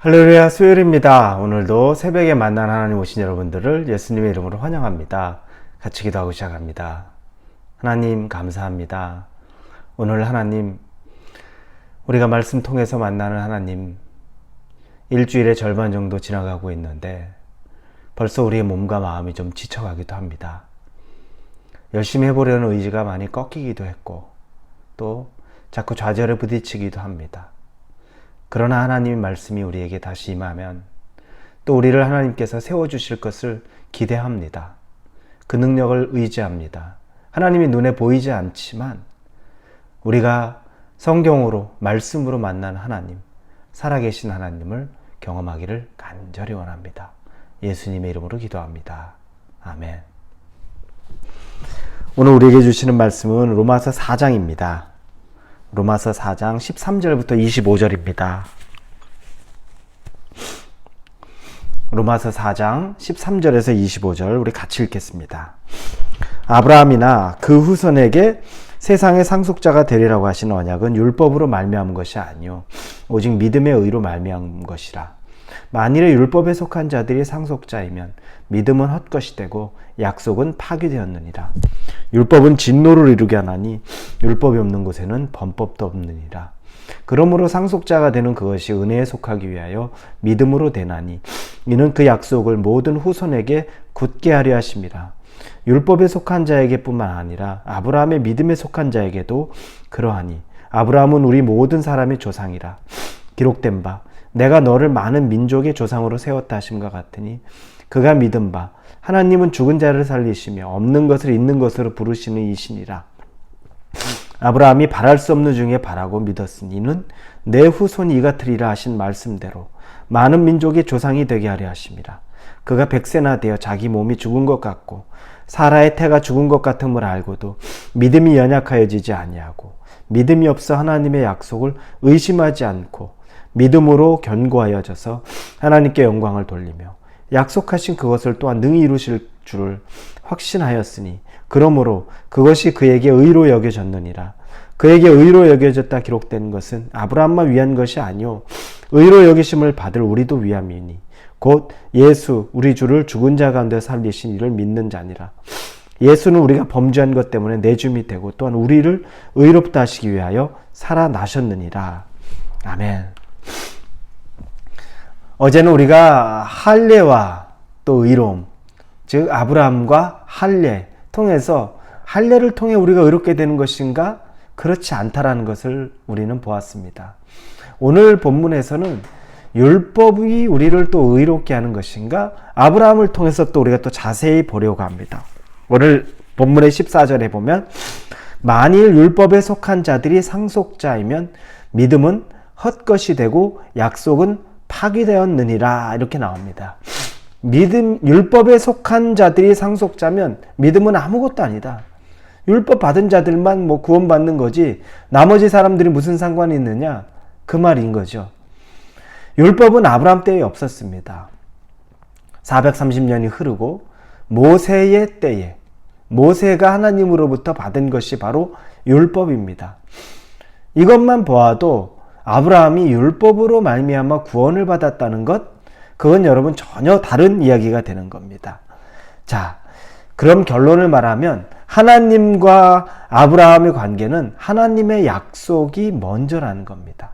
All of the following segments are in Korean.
할렐루야, 수요일입니다. 오늘도 새벽에 만난 하나님 오신 여러분들을 예수님의 이름으로 환영합니다. 같이 기도하고 시작합니다. 하나님 감사합니다. 오늘 하나님, 우리가 말씀 통해서 만나는 하나님, 일주일의 절반 정도 지나가고 있는데 벌써 우리의 몸과 마음이 좀 지쳐가기도 합니다. 열심히 해보려는 의지가 많이 꺾이기도 했고 또 자꾸 좌절에 부딪히기도 합니다. 그러나 하나님의 말씀이 우리에게 다시 임하면 또 우리를 하나님께서 세워주실 것을 기대합니다. 그 능력을 의지합니다. 하나님이 눈에 보이지 않지만 우리가 성경으로 말씀으로 만난 하나님, 살아계신 하나님을 경험하기를 간절히 원합니다. 예수님의 이름으로 기도합니다. 아멘. 오늘 우리에게 주시는 말씀은 로마서 4장입니다. 로마서 4장 13절부터 25절입니다. 로마서 4장 13절에서 25절 우리 같이 읽겠습니다. 아브라함이나 그 후손에게 세상의 상속자가 되리라고 하신 언약은 율법으로 말미암은 것이 아니요 오직 믿음의 의로 말미암은 것이라. 만일에 율법에 속한 자들이 상속자이면 믿음은 헛것이 되고 약속은 파기되었느니라. 율법은 진노를 이루게 하나니 율법이 없는 곳에는 범법도 없느니라. 그러므로 상속자가 되는 그것이 은혜에 속하기 위하여 믿음으로 되나니 이는 그 약속을 모든 후손에게 굳게 하려 하심이라. 율법에 속한 자에게 뿐만 아니라 아브라함의 믿음에 속한 자에게도 그러하니 아브라함은 우리 모든 사람의 조상이라. 기록된 바 내가 너를 많은 민족의 조상으로 세웠다 하심과 같으니 그가 믿은 바 하나님은 죽은 자를 살리시며 없는 것을 있는 것으로 부르시는 이시니라. 아브라함이 바랄 수 없는 중에 바라고 믿었으니 이는 내 후손이 이같으리라 하신 말씀대로 많은 민족의 조상이 되게 하려 하심이라. 그가 100세나 되어 자기 몸이 죽은 것 같고 사라의 태가 죽은 것 같음을 알고도 믿음이 연약하여지지 아니하고 믿음이 없어 하나님의 약속을 의심하지 않고 믿음으로 견고하여져서 하나님께 영광을 돌리며 약속하신 그것을 또한 능히 이루실 줄을 확신하였으니 그러므로 그것이 그에게 의로 여겨졌느니라. 그에게 의로 여겨졌다 기록된 것은 아브라함만 위한 것이 아니요 의로 여기심을 받을 우리도 위함이니 곧 예수 우리 주를 죽은 자 가운데 살리신 이를 믿는 자니라. 예수는 우리가 범죄한 것 때문에 내줌이 되고 또한 우리를 의롭다 하시기 위하여 살아나셨느니라. 아멘. 어제는 우리가 할례와 또 의로움, 즉 아브라함과 할례 통해서 할례를 통해 우리가 의롭게 되는 것인가? 그렇지 않다라는 것을 우리는 보았습니다. 오늘 본문에서는 율법이 우리를 또 의롭게 하는 것인가? 아브라함을 통해서 또 우리가 또 자세히 보려고 합니다. 오늘 본문의 14절에 보면 만일 율법에 속한 자들이 상속자이면 믿음은 헛것이 되고 약속은 파기되었느니라 이렇게 나옵니다. 율법에 속한 자들이 상속자면 믿음은 아무것도 아니다. 율법 받은 자들만 구원받는 거지 나머지 사람들이 무슨 상관이 있느냐? 그 말인 거죠. 율법은 아브라함 때에 없었습니다. 430년이 흐르고 모세의 때에 모세가 하나님으로부터 받은 것이 바로 율법입니다. 이것만 보아도 아브라함이 율법으로 말미암아 구원을 받았다는 것, 그건 여러분 전혀 다른 이야기가 되는 겁니다. 자, 그럼 결론을 말하면 하나님과 아브라함의 관계는 하나님의 약속이 먼저라는 겁니다.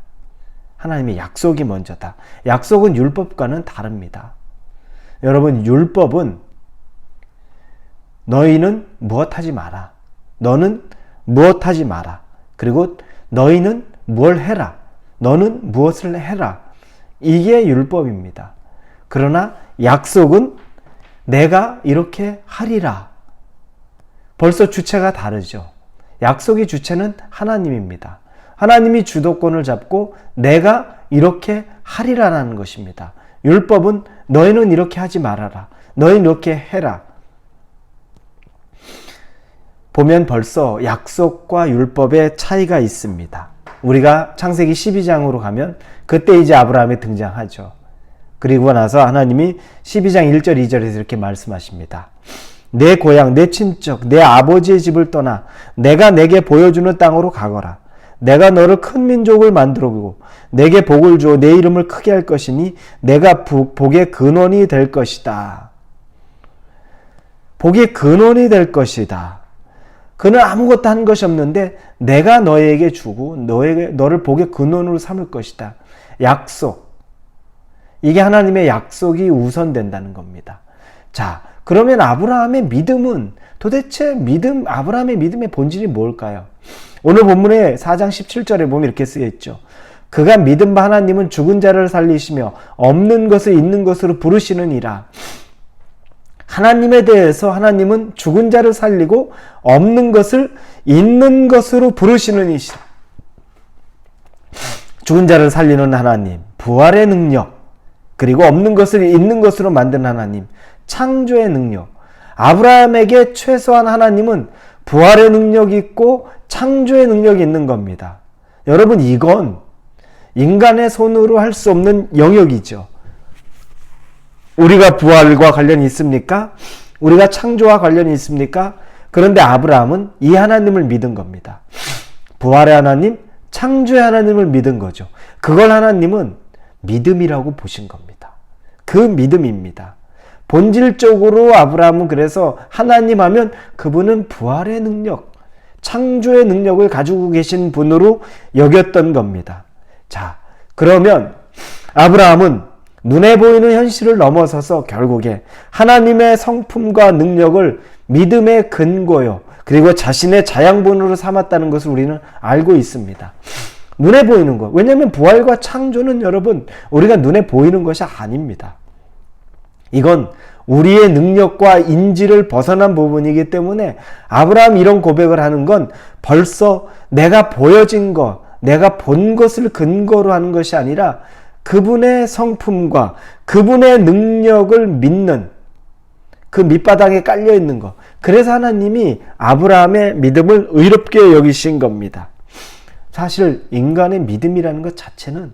하나님의 약속이 먼저다. 약속은 율법과는 다릅니다. 여러분, 율법은 너희는 무엇하지 마라. 너는 무엇하지 마라. 그리고 너희는 뭘 해라. 너는 무엇을 해라. 이게 율법입니다. 그러나 약속은 내가 이렇게 하리라. 벌써 주체가 다르죠. 약속의 주체는 하나님입니다. 하나님이 주도권을 잡고 내가 이렇게 하리라라는 것입니다. 율법은 너희는 이렇게 하지 말아라. 너희는 이렇게 해라. 보면 벌써 약속과 율법의 차이가 있습니다. 우리가 창세기 12장으로 가면 그때 이제 아브라함이 등장하죠. 그리고 나서 하나님이 12장 1절 2절에서 이렇게 말씀하십니다. 내 고향, 내 친척, 내 아버지의 집을 떠나 내가 내게 보여주는 땅으로 가거라. 내가 너를 큰 민족을 만들어주고 내게 복을 주어 내 이름을 크게 할 것이니 내가 복의 근원이 될 것이다. 복의 근원이 될 것이다. 그는 아무것도 한 것이 없는데 내가 너에게 주고 너를 복의 근원으로 삼을 것이다. 약속. 이게 하나님의 약속이 우선된다는 겁니다. 자, 그러면 아브라함의 믿음은 도대체 아브라함의 믿음의 본질이 뭘까요? 오늘 본문의 4장 17절에 보면 이렇게 쓰여 있죠. 그가 믿은 바 하나님은 죽은 자를 살리시며 없는 것을 있는 것으로 부르시느니라. 하나님에 대해서 하나님은 죽은 자를 살리고 없는 것을 있는 것으로 부르시는 이시다. 죽은 자를 살리는 하나님, 부활의 능력, 그리고 없는 것을 있는 것으로 만든 하나님, 창조의 능력. 아브라함에게 최소한 하나님은 부활의 능력이 있고 창조의 능력이 있는 겁니다. 여러분, 이건 인간의 손으로 할 수 없는 영역이죠. 우리가 부활과 관련이 있습니까? 우리가 창조와 관련이 있습니까? 그런데 아브라함은 이 하나님을 믿은 겁니다. 부활의 하나님, 창조의 하나님을 믿은 거죠. 그걸 하나님은 믿음이라고 보신 겁니다. 그 믿음입니다. 본질적으로 아브라함은 그래서 하나님 하면 그분은 부활의 능력, 창조의 능력을 가지고 계신 분으로 여겼던 겁니다. 자, 그러면 아브라함은 눈에 보이는 현실을 넘어서서 결국에 하나님의 성품과 능력을 믿음의 근거요, 그리고 자신의 자양분으로 삼았다는 것을 우리는 알고 있습니다. 눈에 보이는 것. 왜냐하면 부활과 창조는 여러분, 우리가 눈에 보이는 것이 아닙니다. 이건 우리의 능력과 인지를 벗어난 부분이기 때문에 아브라함이 이런 고백을 하는 건 벌써 내가 보여진 것, 내가 본 것을 근거로 하는 것이 아니라 그분의 성품과 그분의 능력을 믿는 그 밑바닥에 깔려 있는 것. 그래서 하나님이 아브라함의 믿음을 의롭게 여기신 겁니다. 사실 인간의 믿음이라는 것 자체는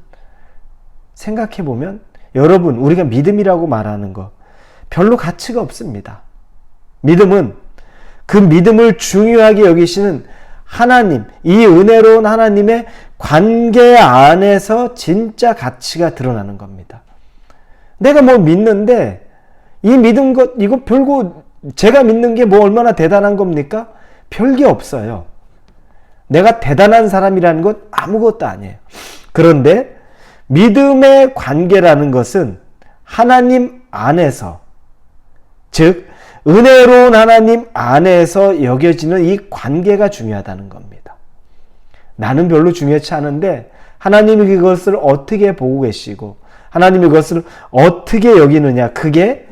생각해 보면 여러분, 우리가 믿음이라고 말하는 것 별로 가치가 없습니다. 믿음은 그 믿음을 중요하게 여기시는 하나님, 이 은혜로운 하나님의 관계 안에서 진짜 가치가 드러나는 겁니다. 내가 뭐 믿는데 이 믿은 것, 이거 별거, 제가 믿는 게 뭐 얼마나 대단한 겁니까? 별게 없어요. 내가 대단한 사람이라는 것 아무것도 아니에요. 그런데 믿음의 관계라는 것은 하나님 안에서, 즉 은혜로운 하나님 안에서 여겨지는 이 관계가 중요하다는 겁니다. 나는 별로 중요치 않은데 하나님이 그것을 어떻게 보고 계시고 하나님이 그것을 어떻게 여기느냐, 그게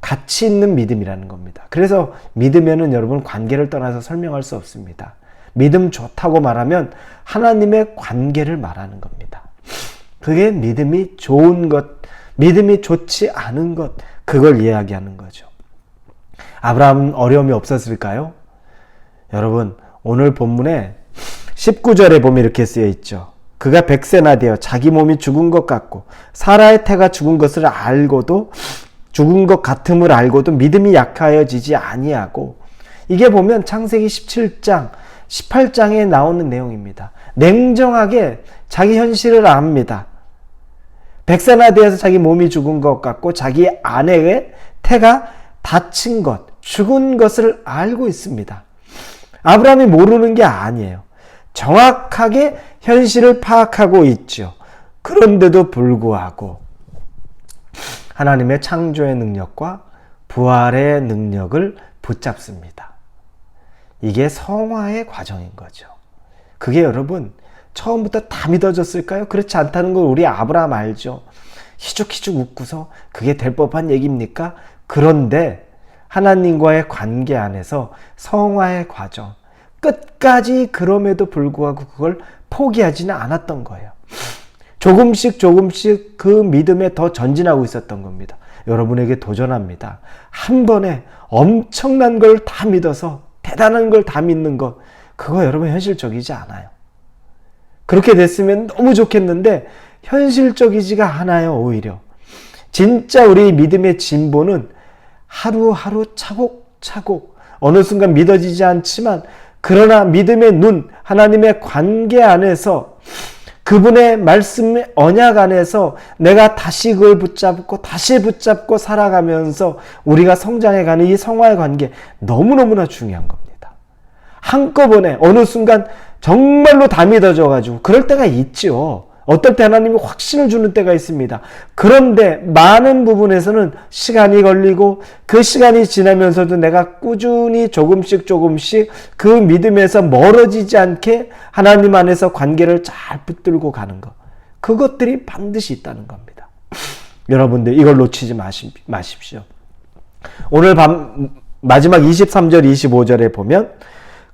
가치 있는 믿음이라는 겁니다. 그래서 믿으면은 여러분 관계를 떠나서 설명할 수 없습니다. 믿음 좋다고 말하면 하나님의 관계를 말하는 겁니다. 그게 믿음이 좋은 것, 믿음이 좋지 않은 것, 그걸 이야기하는 거죠. 아브라함은 어려움이 없었을까요? 여러분, 오늘 본문에 19절에 보면 이렇게 쓰여 있죠. 그가 100세나 되어 자기 몸이 죽은 것 같고 사라의 태가 죽은 것을 알고도, 죽은 것 같음을 알고도 믿음이 약하여지지 아니하고, 이게 보면 창세기 17장 18장에 나오는 내용입니다. 냉정하게 자기 현실을 압니다. 100세나 되어서 자기 몸이 죽은 것 같고 자기 아내의 태가 다친 것, 죽은 것을 알고 있습니다. 아브라함이 모르는 게 아니에요. 정확하게 현실을 파악하고 있죠. 그런데도 불구하고 하나님의 창조의 능력과 부활의 능력을 붙잡습니다. 이게 성화의 과정인 거죠. 그게 여러분 처음부터 다 믿어졌을까요? 그렇지 않다는 걸 우리 아브라함 알죠. 희죽희죽 웃고서 그게 될 법한 얘기입니까? 그런데 하나님과의 관계 안에서 성화의 과정, 끝까지 그럼에도 불구하고 그걸 포기하지는 않았던 거예요. 조금씩 그 믿음에 더 전진하고 있었던 겁니다. 여러분에게 도전합니다. 한 번에 엄청난 걸 다 믿어서 대단한 걸 다 믿는 것, 그거 여러분 현실적이지 않아요. 그렇게 됐으면 너무 좋겠는데 현실적이지가 않아요. 오히려 진짜 우리 믿음의 진보는 하루하루 차곡차곡, 어느 순간 믿어지지 않지만 그러나 믿음의 눈, 하나님의 관계 안에서, 그분의 말씀의 언약 안에서 내가 다시 그걸 붙잡고 살아가면서 우리가 성장해가는 이 성화의 관계, 너무너무나 중요한 겁니다. 한꺼번에 어느 순간 정말로 다 믿어져가지고 그럴 때가 있죠. 어떨 때 하나님이 확신을 주는 때가 있습니다. 그런데 많은 부분에서는 시간이 걸리고, 그 시간이 지나면서도 내가 꾸준히 조금씩 그 믿음에서 멀어지지 않게 하나님 안에서 관계를 잘 붙들고 가는 것, 그것들이 반드시 있다는 겁니다. 여러분들 이걸 놓치지 마십시오. 오늘 밤 마지막 23절 25절에 보면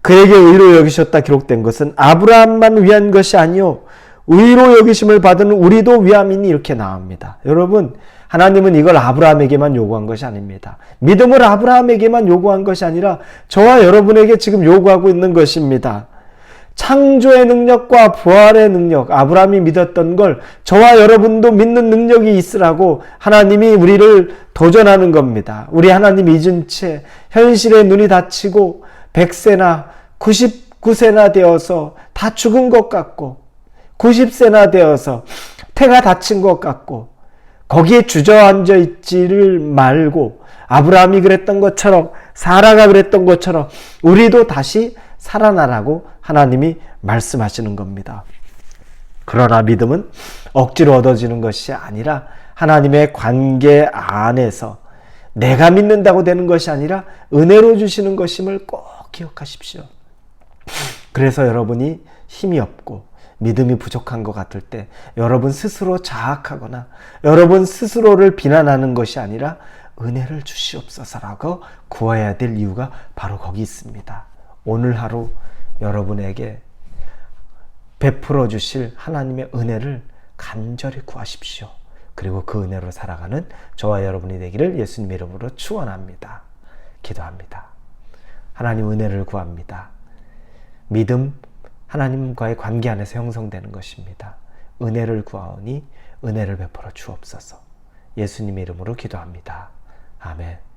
그에게 의로 여기셨다 기록된 것은 아브라함만 위한 것이 아니요 의로 여기심을 받은 우리도 위함이니, 이렇게 나옵니다. 여러분, 하나님은 이걸 아브라함에게만 요구한 것이 아닙니다. 믿음을 아브라함에게만 요구한 것이 아니라 저와 여러분에게 지금 요구하고 있는 것입니다. 창조의 능력과 부활의 능력, 아브라함이 믿었던 걸 저와 여러분도 믿는 능력이 있으라고 하나님이 우리를 도전하는 겁니다. 우리 하나님 잊은 채 현실의 눈이 닫히고 100세나 99세나 되어서 다 죽은 것 같고, 90세나 되어서 태가 닫힌 것 같고, 거기에 주저앉아 있지를 말고 아브라함이 그랬던 것처럼, 사라가 그랬던 것처럼 우리도 다시 살아나라고 하나님이 말씀하시는 겁니다. 그러나 믿음은 억지로 얻어지는 것이 아니라 하나님의 관계 안에서 내가 믿는다고 되는 것이 아니라 은혜로 주시는 것임을 꼭 기억하십시오. 그래서 여러분이 힘이 없고 믿음이 부족한 것 같을 때 여러분 스스로 자학하거나 여러분 스스로를 비난하는 것이 아니라 은혜를 주시옵소서라고 구해야 될 이유가 바로 거기 있습니다. 오늘 하루 여러분에게 베풀어 주실 하나님의 은혜를 간절히 구하십시오. 그리고 그 은혜로 살아가는 저와 여러분이 되기를 예수님의 이름으로 축원합니다. 기도합니다. 하나님, 은혜를 구합니다. 믿음, 하나님과의 관계 안에서 형성되는 것입니다. 은혜를 구하오니 은혜를 베풀어 주옵소서. 예수님의 이름으로 기도합니다. 아멘.